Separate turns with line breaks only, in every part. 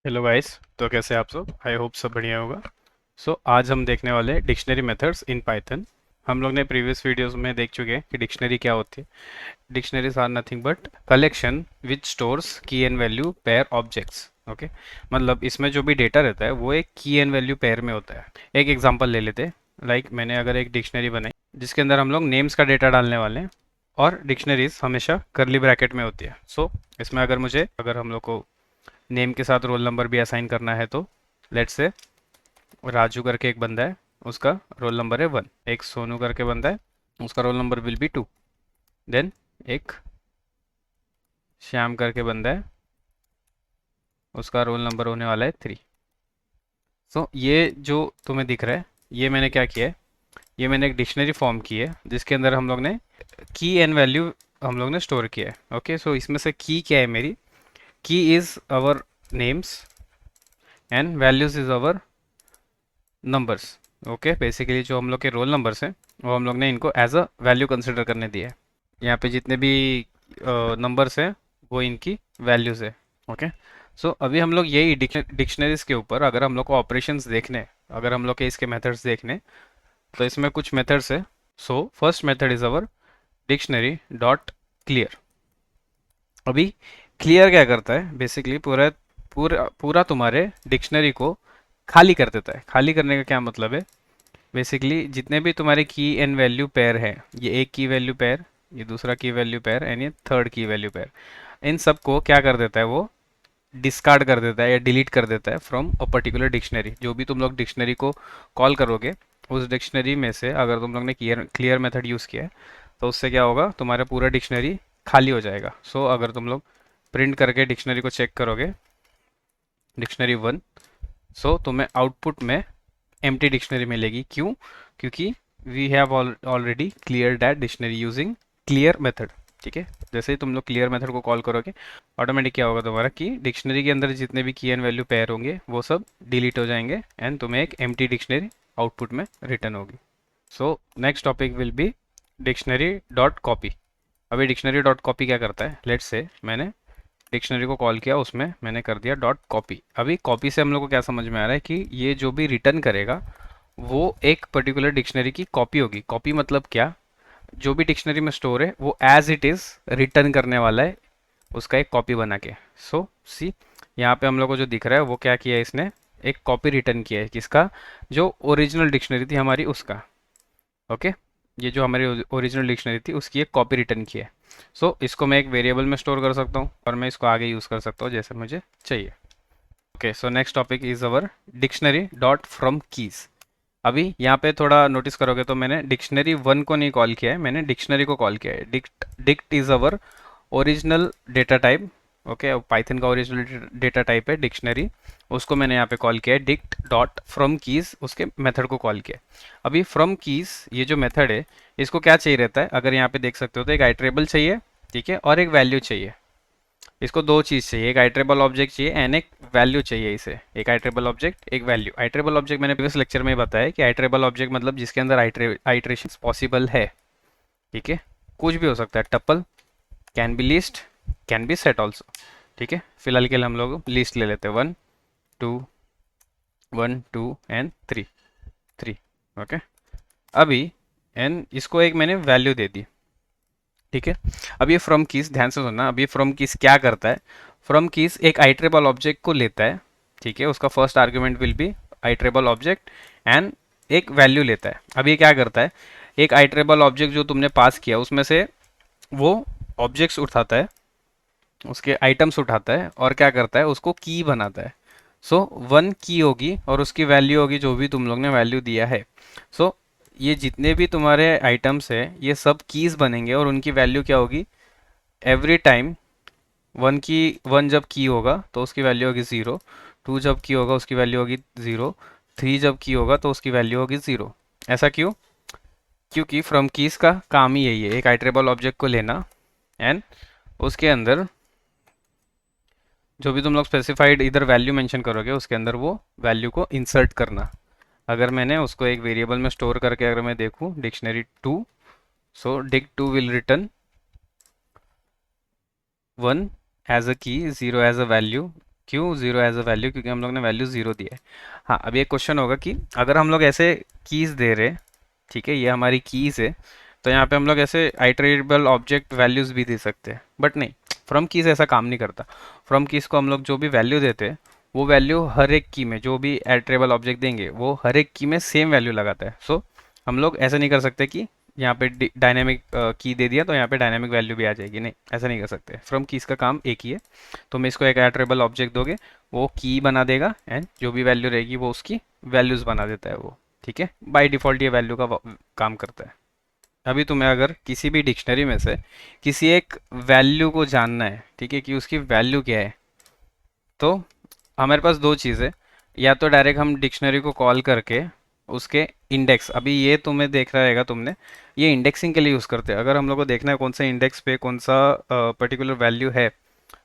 Hello guys. तो कैसे हैं आप सब? आई होप सब बढ़िया होगा। आज हम देखने वाले हैं डिक्शनरी मेथड्स इन पाइथन। हम लोग ने प्रीवियस वीडियोस में देख चुके हैं कि डिक्शनरी क्या होती है। Dictionaries are nothing but collection which stores key and value pair objects. Okay, मतलब इसमें जो भी डेटा रहता है वो एक की एंड वैल्यू पेयर में होता है। एक एग्जांपल ले लेते हैं। मैंने अगर एक डिक्शनरी बनाई जिसके अंदर हम लोग नेम्स का डेटा डालने वाले हैं, और डिक्शनरीज हमेशा करली ब्रैकेट में होती है। इसमें अगर हम लोग को नेम के साथ रोल नंबर भी असाइन करना है तो लेट्स से राजू करके एक बंदा है, उसका रोल नंबर है 1। एक सोनू करके बंदा है, उसका roll number will be 2। Then एक श्याम करके बंदा है, उसका रोल नंबर होने वाला है 3। ये जो तुम्हें दिख रहा है, ये मैंने क्या किया है, ये मैंने एक डिक्शनरी फॉर्म की है जिसके अंदर हम लोग ने की एंड वैल्यू हम लोग ने स्टोर किया है। ओके, सो इसमें से की क्या है मेरी? की is our names and values is our numbers. Okay, basically जो हम लोग के रोल नंबर्स हैं वो हम लोग ने इनको एज अ वैल्यू कंसिडर करने दिया है। यहाँ पे जितने भी नंबर्स हैं वो इनकी वैल्यूज़ है। ओके, अभी हम लोग यही डिक्शनरीज के ऊपर अगर हम लोग को ऑपरेशंस देखने, अगर हम लोग के इसके मेथड्स देखने, तो इसमें कुछ मेथड्स है। First method is our dictionary dot clear. अभी क्लियर क्या करता है? बेसिकली पूरा पूरा पूरा तुम्हारे डिक्शनरी को खाली कर देता है। खाली करने का क्या मतलब है? बेसिकली जितने भी तुम्हारे की एंड वैल्यू पेयर है, ये एक की वैल्यू पेयर, ये दूसरा की वैल्यू पेयर एंड ये थर्ड की वैल्यू पेयर, इन सब को क्या कर देता है वो? डिस्कार्ड कर देता है या डिलीट कर देता है फ्रॉम अ पर्टिकुलर डिक्शनरी। जो भी तुम लोग डिक्शनरी को कॉल करोगे, उस डिक्शनरी में से अगर तुम लोग ने क्लियर क्लियर मेथड यूज़ किया है तो उससे क्या होगा? तुम्हारा पूरा डिक्शनरी खाली हो जाएगा। अगर तुम लोग प्रिंट करके डिक्शनरी को चेक करोगे, डिक्शनरी 1, तुम्हें आउटपुट में एम्प्टी डिक्शनरी मिलेगी। क्यों? क्योंकि we have already clear that dictionary using clear method. ठीक है, जैसे ही तुम लोग क्लियर मेथड को कॉल करोगे, ऑटोमेटिक क्या होगा तुम्हारा कि डिक्शनरी के अंदर जितने भी की एंड वैल्यू पेयर होंगे वो सब डिलीट हो जाएंगे एंड तुम्हें एक एम्प्टी डिक्शनरी आउटपुट में रिटर्न होगी। Next topic will be dictionary dot copy. अभी डिक्शनरी डॉट कॉपी क्या करता है? लेट्स से मैंने डिक्शनरी को कॉल किया, उसमें मैंने कर दिया डॉट कॉपी। अभी कॉपी से हम लोग को क्या समझ में आ रहा है कि ये जो भी रिटर्न करेगा वो एक पर्टिकुलर डिक्शनरी की कॉपी होगी। कॉपी मतलब क्या? जो भी डिक्शनरी में स्टोर है वो एज इट इज रिटर्न करने वाला है, उसका एक कॉपी बना के। सी, यहाँ पे हम लोग को जो दिख रहा है वो क्या किया है इसने? एक कॉपी रिटर्न किया है। किसका? जो ओरिजिनल डिक्शनरी थी हमारी उसका। ओके, ये जो हमारी ओरिजिनल डिक्शनरी थी उसकी एक कॉपी रिटर्न की है। इसको मैं एक वेरिएबल में स्टोर कर सकता हूँ और मैं इसको आगे यूज़ कर सकता हूँ जैसे मुझे चाहिए। Okay, next topic is our dictionary dot from keys. अभी यहाँ पे थोड़ा नोटिस करोगे तो मैंने डिक्शनरी 1 को नहीं कॉल किया है, मैंने डिक्शनरी को कॉल किया है। Dict is our original data type. Okay, Python का ओरिजिनल डेटा टाइप है डिक्शनरी, उसको मैंने यहाँ पे कॉल किया है डिक्ट डॉट फ्रॉम कीज, उसके मेथड को कॉल किया। अभी फ्रॉम कीज ये जो मेथड है इसको क्या चाहिए रहता है? अगर यहाँ पे देख सकते हो तो एक आइटरेबल चाहिए, ठीक है, और एक वैल्यू चाहिए। इसको दो चीज़ चाहिए, एक आइटरेबल ऑब्जेक्ट चाहिए एंड एक वैल्यू चाहिए। इसे एक आइटरेबल ऑब्जेक्ट, एक वैल्यू। आइटरेबल ऑब्जेक्ट मैंने प्रीवियस लेक्चर में बताया कि आइटरेबल ऑब्जेक्ट मतलब जिसके अंदर आइटरेशन पॉसिबल है। ठीक है, कुछ भी हो सकता है, tuple, can be list, can be set also. ठीक है, फिलहाल के लिए हम लोग लिस्ट ले लेते हैं, 1 2 1 2 एंड 3 3। ओके, अभी एंड इसको एक मैंने वैल्यू दे दी। ठीक है, अब ये फ्रॉम कीज ध्यान से सुनना। अब ये फ्रॉम कीज क्या करता है? फ्रॉम कीज एक आइटरेबल ऑब्जेक्ट को लेता है, ठीक है, उसका first argument will be iterable object and एक वैल्यू लेता है। अब ये क्या करता है? एक आइटरेबल ऑब्जेक्ट जो तुमने पास किया उसमें से वो ऑब्जेक्ट्स उठाता है, उसके आइटम्स उठाता है और क्या करता है? उसको की बनाता है। 1 की होगी और उसकी वैल्यू होगी जो भी तुम लोग ने वैल्यू दिया है। ये जितने भी तुम्हारे आइटम्स है ये सब कीज बनेंगे और उनकी वैल्यू क्या होगी? एवरी टाइम 1 जब की होगा तो उसकी वैल्यू होगी 0, 2 जब की होगा उसकी वैल्यू होगी 0, 3 जब की होगा तो उसकी वैल्यू होगी 0। ऐसा क्यों? क्योंकि फ्रॉम कीज का काम ही यही है, एक आइटरेबल ऑब्जेक्ट को लेना एंड उसके अंदर जो भी तुम लोग स्पेसिफाइड इधर वैल्यू मेंशन करोगे उसके अंदर वो वैल्यू को इंसर्ट करना। अगर मैंने उसको एक वेरिएबल में स्टोर करके अगर मैं देखूँ dictionary 2, dict2 will return 1 as a key, 0 as a value, क्यों जीरो एज अ वैल्यू? क्योंकि हम लोग ने वैल्यू जीरो दिया है। हाँ, अब ये क्वेश्चन होगा कि अगर हम लोग ऐसे कीज दे रहे, ठीक है, ये हमारी कीज है, तो यहाँ पे हम लोग ऐसे आइटरेबल ऑब्जेक्ट वैल्यूज भी दे सकते हैं, बट नहीं, फ्रॉम कीज ऐसा काम नहीं करता। फ्रॉम कीज को हम लोग जो भी वैल्यू देते हैं, वो वैल्यू हर एक की में, जो भी आइटरेबल ऑब्जेक्ट देंगे वो हर एक की में सेम वैल्यू लगाता है। सो हम लोग ऐसा नहीं कर सकते कि यहाँ पे डायनेमिक की दे दिया तो यहाँ पे डायनेमिक वैल्यू भी आ जाएगी, नहीं, ऐसा नहीं कर सकते। फ्रॉम कीज का काम एक ही है। तुम इसको एक आइटरेबल ऑब्जेक्ट दोगे, वो की बना देगा, एंड जो भी वैल्यू रहेगी वो उसकी वैल्यूज बना देता है वो, ठीक है। बाय डिफॉल्ट ये वैल्यू का काम करता है। अभी तुम्हें अगर किसी भी डिक्शनरी में से किसी एक वैल्यू को जानना है, ठीक है, कि उसकी वैल्यू क्या है, तो हमारे पास दो चीज़ है। या तो डायरेक्ट हम डिक्शनरी को कॉल करके उसके इंडेक्स, अभी ये तुम्हें देख रहा रहेगा तुमने, ये इंडेक्सिंग के लिए यूज़ करते हैं। अगर हम लोग को देखना है कौन सा इंडेक्स पे कौन सा पर्टिकुलर वैल्यू है,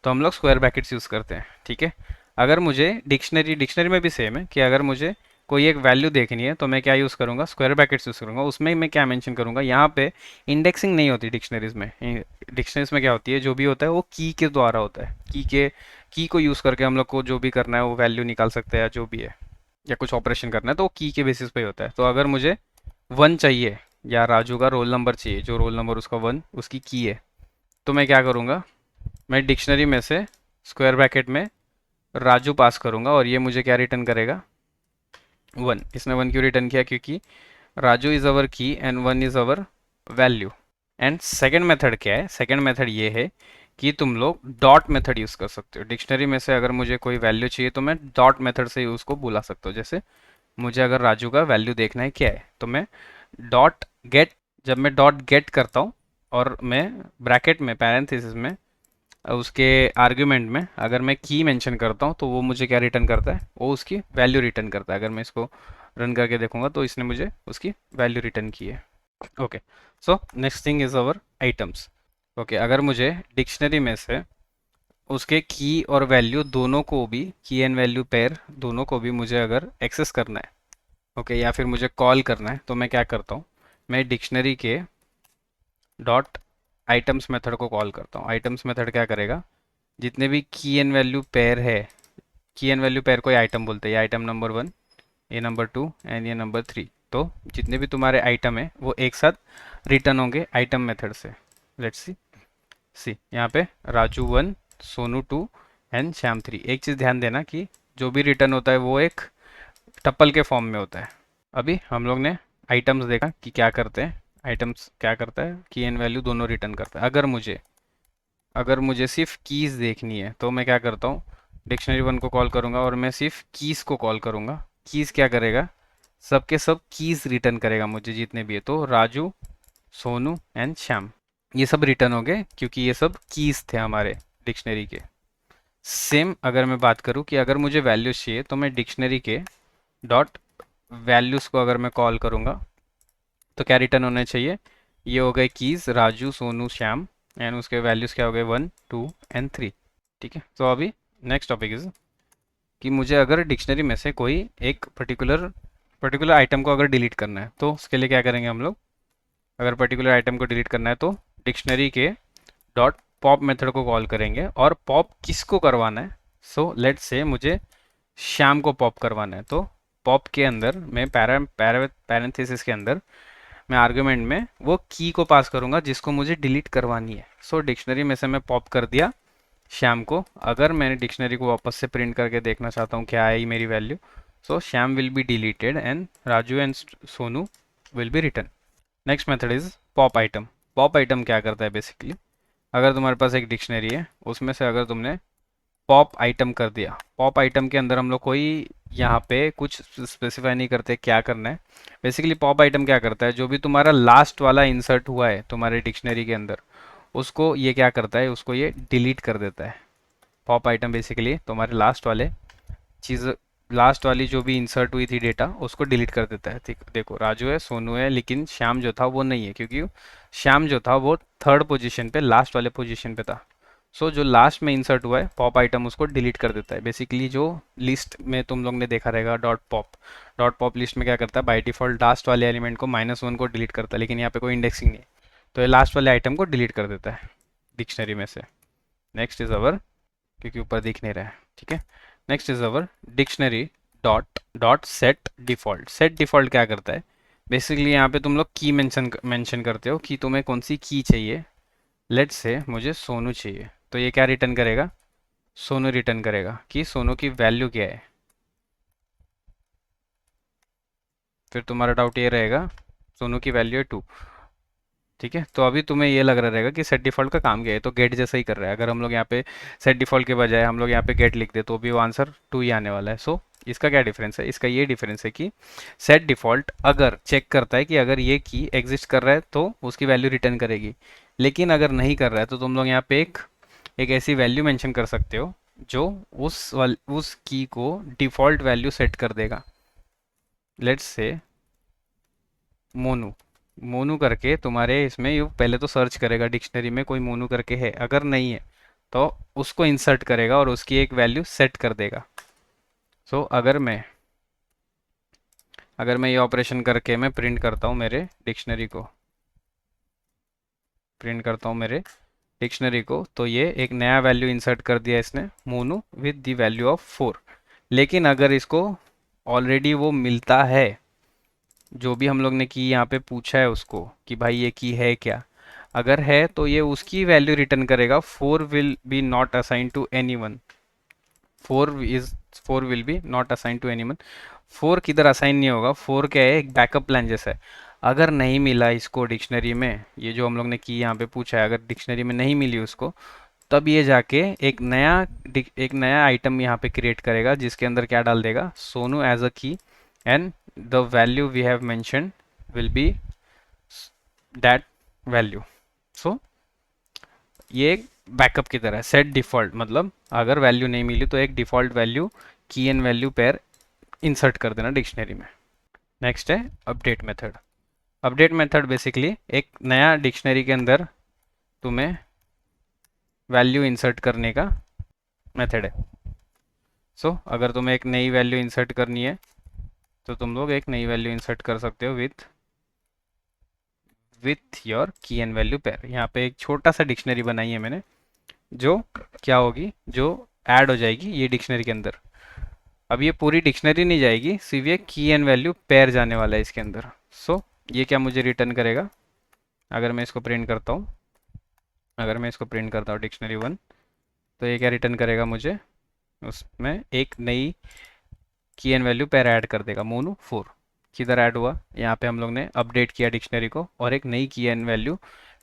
तो हम लोग स्क्वायर ब्रैकेट्स यूज़ करते हैं, ठीक है। अगर मुझे डिक्शनरी डिक्शनरी में भी सेम है कि अगर मुझे कोई एक वैल्यू देखनी है तो मैं क्या यूज़ करूँगा, स्क्वायर ब्रैकेट्स यूज़ करूँगा। उसमें मैं क्या मेंशन करूँगा, यहाँ पे इंडेक्सिंग नहीं होती डिक्शनरीज में। डिक्शनरीज में क्या होती है, जो भी होता है वो की के द्वारा होता है। की को यूज़ करके हम लोग को जो भी करना है वो वैल्यू निकाल सकते हैं, या जो भी है, या कुछ ऑपरेशन करना है तो वो की के बेसिस पे होता है। तो अगर मुझे वन चाहिए, या राजू का रोल नंबर चाहिए, जो रोल नंबर उसका वन उसकी की है, तो मैं क्या करूँगा, मैं डिक्शनरी में से स्क्वायर ब्रैकेट में राजू पास करूँगा, और ये मुझे क्या रिटर्न करेगा, वन। इसने वन क्यों रिटर्न किया, क्योंकि राजू इज़ अवर की and one is our value. And second method क्या है, सेकेंड मेथड ये है कि तुम लोग डॉट मेथड यूज़ कर सकते हो। डिक्शनरी में से अगर मुझे कोई वैल्यू चाहिए तो मैं डॉट मेथड से उसको बुला सकता हूँ। जैसे मुझे अगर राजू का वैल्यू देखना है क्या है, तो मैं डॉट गेट, जब मैं डॉट गेट करता हूँ और मैं ब्रैकेट में पैरेंथेसिस में उसके आर्ग्यूमेंट में अगर मैं की मेंशन करता हूँ, तो वो मुझे क्या रिटर्न करता है, वो उसकी वैल्यू रिटर्न करता है। अगर मैं इसको रन करके देखूंगा तो इसने मुझे उसकी वैल्यू रिटर्न की है। Okay, so next thing is our items. Okay, अगर मुझे डिक्शनरी में से उसके की और वैल्यू दोनों को भी, की एंड वैल्यू पेयर दोनों को भी मुझे अगर एक्सेस करना है, ओके, या फिर मुझे कॉल करना है, तो मैं क्या करता हूँ, मैं डिक्शनरी के डॉट आइटम्स मेथड को कॉल करता हूँ। आइटम्स मेथड क्या करेगा, जितने भी की एंड वैल्यू पेयर है, की एंड वैल्यू पेयर को आइटम बोलते हैं, ये आइटम नंबर वन, ये नंबर टू एंड ये नंबर थ्री, तो जितने भी तुम्हारे आइटम है वो एक साथ रिटर्न होंगे आइटम मेथड से। लेट्स सी, यहाँ पे Raju one, Sonu two and Shyam three. एक चीज़ ध्यान देना कि जो भी रिटर्न होता है वो एक टप्पल के फॉर्म में होता है। अभी हम लोग ने आइटम्स देखा कि क्या करते हैं, आइटम्स क्या करता है, की एंड वैल्यू दोनों रिटर्न करता है। अगर मुझे सिर्फ कीज़ देखनी है तो मैं क्या करता हूँ, डिक्शनरी वन को कॉल करूँगा और मैं सिर्फ कीज़ को कॉल करूँगा। कीज़ क्या करेगा, सबके सब कीज़ रिटर्न करेगा मुझे जितने भी है, तो राजू, सोनू एंड श्याम, ये सब रिटर्न हो गए क्योंकि ये सब कीज़ थे हमारे डिक्शनरी के। सेम अगर मैं बात करूँ कि अगर मुझे वैल्यूज चाहिए तो मैं डिक्शनरी के डॉट वैल्यूज़ को अगर मैं कॉल करूँगा तो क्या रिटर्न होने चाहिए, ये हो गए कीज़ राजू, सोनू, श्याम, एंड उसके वैल्यूज़ क्या हो गए, वन, टू एंड थ्री, ठीक है। तो अभी नेक्स्ट टॉपिक इज कि मुझे अगर डिक्शनरी में से कोई एक पर्टिकुलर पर्टिकुलर आइटम को अगर डिलीट करना है, तो उसके लिए क्या करेंगे हम लोग, अगर पर्टिकुलर आइटम को डिलीट करना है तो डिक्शनरी के डॉट पॉप मेथड को कॉल करेंगे, और पॉप किसको करवाना है, सो लेट्स से मुझे श्याम को पॉप करवाना है, तो पॉप के अंदर मैं पैरेंथेसिस के अंदर मैं आर्गुमेंट में वो की को पास करूंगा जिसको मुझे डिलीट करवानी है। सो डिक्शनरी में से मैं पॉप कर दिया श्याम को। अगर मैंने डिक्शनरी को वापस से प्रिंट करके देखना चाहता हूँ क्या आई मेरी value, so Shyam will be deleted and Raju and Sonu will be return. Next method is pop item. Pop item क्या करता है बेसिकली, अगर तुम्हारे पास एक डिक्शनरी है उसमें से अगर तुमने पॉप आइटम कर दिया, पॉप आइटम के अंदर हम लोग कोई यहाँ पे कुछ स्पेसिफाई नहीं करते क्या करना है। बेसिकली पॉप आइटम क्या करता है, जो भी तुम्हारा लास्ट वाला इंसर्ट हुआ है तुम्हारे डिक्शनरी के अंदर, उसको ये क्या करता है, उसको ये डिलीट कर देता है। पॉप आइटम बेसिकली तुम्हारे लास्ट वाले चीज़, लास्ट वाली जो भी इंसर्ट हुई थी डेटा, उसको डिलीट कर देता है। ठीक, देखो राजू है, सोनू है, लेकिन श्याम जो था वो नहीं है, क्योंकि श्याम जो था वो थर्ड पोजीशन पे, लास्ट वाले पोजीशन पे था। सो जो लास्ट में इंसर्ट हुआ है पॉप आइटम उसको डिलीट कर देता है। बेसिकली जो लिस्ट में तुम लोग ने देखा रहेगा डॉट पॉप लिस्ट में क्या करता है, बाय डिफॉल्ट लास्ट वाले एलिमेंट को -1 को डिलीट करता है, लेकिन यहाँ पे कोई इंडेक्सिंग नहीं है, तो ये लास्ट वाले आइटम को डिलीट कर देता है डिक्शनरी में से। नेक्स्ट इज अवर, क्योंकि ऊपर दिख नहीं रहा है, ठीक है। Next is our dictionary dot dot set default. Set default क्या करता है, बेसिकली यहाँ पे तुम लोग की मेंशन करते हो कि तुम्हें कौन सी की चाहिए। लेट्स से मुझे सोनू चाहिए, तो ये क्या रिटर्न करेगा, सोनू रिटर्न करेगा कि सोनू की वैल्यू क्या है। फिर तुम्हारा डाउट ये रहेगा सोनू की वैल्यू है 2। ठीक है, तो अभी तुम्हें ये लग रहा रहेगा कि सेट डिफ़ॉल्ट का काम क्या है, तो गेट जैसा ही कर रहा है। अगर हम लोग यहाँ पे सेट डिफ़ॉल्ट के बजाय हम लोग यहाँ पे गेट लिख दे तो भी वो आंसर 2 ही आने वाला है। सो इसका क्या डिफरेंस है, इसका ये डिफरेंस है कि सेट डिफ़ॉल्ट अगर चेक करता है कि अगर ये की एग्जिस्ट कर रहा है तो उसकी वैल्यू रिटर्न करेगी, लेकिन अगर नहीं कर रहा है तो तुम लोग यहाँ पे एक ऐसी वैल्यू मेंशन कर सकते हो जो उस की को डिफ़ॉल्ट वैल्यू सेट कर देगा। लेट्स से मोनू, मोनू करके तुम्हारे इसमें यू पहले तो सर्च करेगा डिक्शनरी में कोई मोनू करके है, अगर नहीं है तो उसको इंसर्ट करेगा और उसकी एक वैल्यू सेट कर देगा। सो अगर मैं ये ऑपरेशन करके मैं प्रिंट करता हूँ मेरे डिक्शनरी को, प्रिंट करता हूँ मेरे डिक्शनरी को, तो ये एक नया वैल्यू इंसर्ट कर दिया इसने, Monu with the value of 4। लेकिन अगर इसको ऑलरेडी वो मिलता है, जो भी हम लोग ने की यहाँ पे पूछा है उसको कि भाई ये की है क्या, अगर है तो ये उसकी वैल्यू रिटर्न करेगा, 4 will be not assign to any one. 4 will be not assign to any one. 4 किधर असाइन नहीं होगा, 4 क्या है, एक बैकअप प्लान जैसा है। अगर नहीं मिला इसको डिक्शनरी में, ये जो हम लोग ने की यहाँ पे पूछा है, अगर डिक्शनरी में नहीं मिली उसको, तब ये जाके एक नया आइटम यहाँ पे क्रिएट करेगा जिसके अंदर क्या डाल देगा, Sonu as a key, and the value we have mentioned will be that value. So ये एक बैकअप की तरह है। सेट डिफ़ॉल्ट मतलब अगर वैल्यू नहीं मिली तो एक डिफ़ॉल्ट वैल्यू की एंड वैल्यू पेयर इंसर्ट कर देना डिक्शनरी में। नेक्स्ट है update method. Update method basically एक नया डिक्शनरी के अंदर तुम्हें वैल्यू इंसर्ट करने का मेथड है। सो अगर तुम्हें एक नई वैल्यू इंसर्ट करनी है तो तुम लोग एक नई वैल्यू इंसर्ट कर सकते हो विथ योर की एंड वैल्यू पेयर। यहाँ पे एक छोटा सा डिक्शनरी बनाई है मैंने, जो क्या होगी, जो ऐड हो जाएगी ये डिक्शनरी के अंदर। अब ये पूरी डिक्शनरी नहीं जाएगी, सिर्फ ये की एंड वैल्यू पेयर जाने वाला है इसके अंदर। सो ये क्या मुझे रिटर्न करेगा, अगर मैं इसको प्रिंट करता हूँ, अगर मैं इसको प्रिंट करता हूँ डिक्शनरी 1, तो ये क्या रिटर्न करेगा मुझे, उसमें एक नई की एंड वैल्यू पेयर ऐड कर देगा, मोनू 4। किधर ऐड हुआ, यहाँ पे हम लोग ने अपडेट किया डिक्शनरी को और एक नई की एंड वैल्यू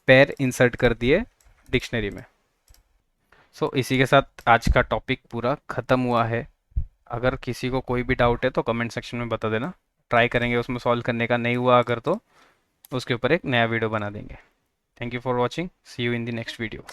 पेयर इंसर्ट कर दिए डिक्शनरी में। सो इसी के साथ आज का टॉपिक पूरा ख़त्म हुआ है। अगर किसी को कोई भी डाउट है तो कमेंट सेक्शन में बता देना, ट्राई करेंगे उसमें सॉल्व करने का। नहीं हुआ अगर तो उसके ऊपर एक नया वीडियो बना देंगे। Thank you for watching, see you in the next video.